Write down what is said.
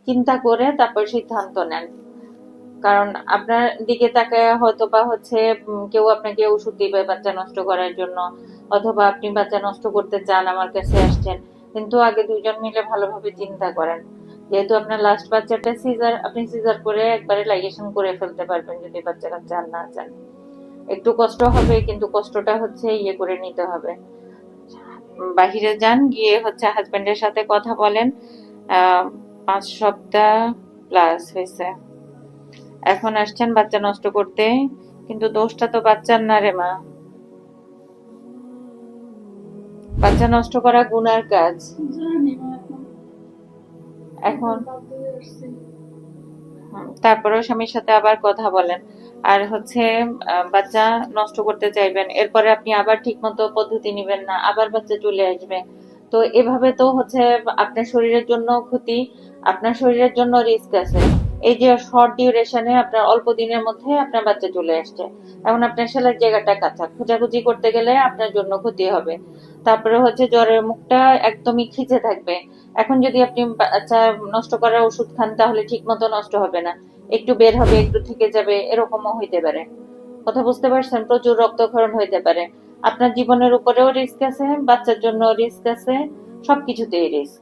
চিন্তা করে তারপর সিদ্ধান্ত নেন। কারণ আপনার দিকে তাকায় হয়তো বা হচ্ছে কেউ আপনাকে ওষুধ দিবে বাচ্চা নষ্ট করার জন্য, অথবা আপনি বাচ্চা নষ্ট করতে চান আমার কাছে আসছেন। কিন্তু আগে দুইজন মিলে ভালোভাবে চিন্তা করেন। যেহেতু আপনার লাস্ট বাচ্চাটা সিজার, আপনি সিজার করে একবারে লাইগেশন করে ফেলতে পারবেন যদি বাচ্চাটা চান না চান। একটু কষ্ট হবে, কিন্তু কষ্টটা হচ্ছে ইয়ে করে নিতে হবে। বাহিরে যান, গিয়ে হচ্ছে হাজবেন্ডের সাথে কথা বলেন। 5 সপ্তাহ প্লাস হয়েছে, এখন আসছেন বাচ্চা নষ্ট করতে, কিন্তু দোষটা তো বাচ্চার না রে মা। বাচ্চা নষ্ট করা গুনার কাজ। এখন তারপরেও স্বামীর সাথে আবার কথা বলেন। আর হচ্ছে বাচ্চা নষ্ট করতে চাইবেন, এরপরে আপনি আবার ঠিক মতো পদ্ধতি নিবেন না, আবার বাচ্চা চলে আসবে। তো এভাবে তো হচ্ছে আপনার শরীরের জন্য ক্ষতি, আপনার শরীরের জন্য রিস্ক আছে। এই যে শর্ট ডিউরেশনে আপনার অল্প দিনের মধ্যে আপনার বাচ্চা চলে আসছে, এখন আপনার সেলার জায়গাটা কাঁচা, খোঁজাখুঁজি করতে গেলে আপনার জন্য ক্ষতি হবে। তারপরে হচ্ছে জ্বরের মুখটা একদমই খিচে থাকবে। এখন যদি আপনি বাচ্চা নষ্ট করার ওষুধ খান তাহলে ঠিক মতো নষ্ট হবে না, একটু বের হবে, একটু থেকে যাবে, এরকমও হইতে পারে। কথা বুঝতে পারছেন? প্রচুর রক্তক্ষরণ হইতে পারে। আপনার জীবনের উপরেও রিস্ক আছে, বাচ্চার জন্য রিস্ক আছে, সবকিছুতেই রিস্ক।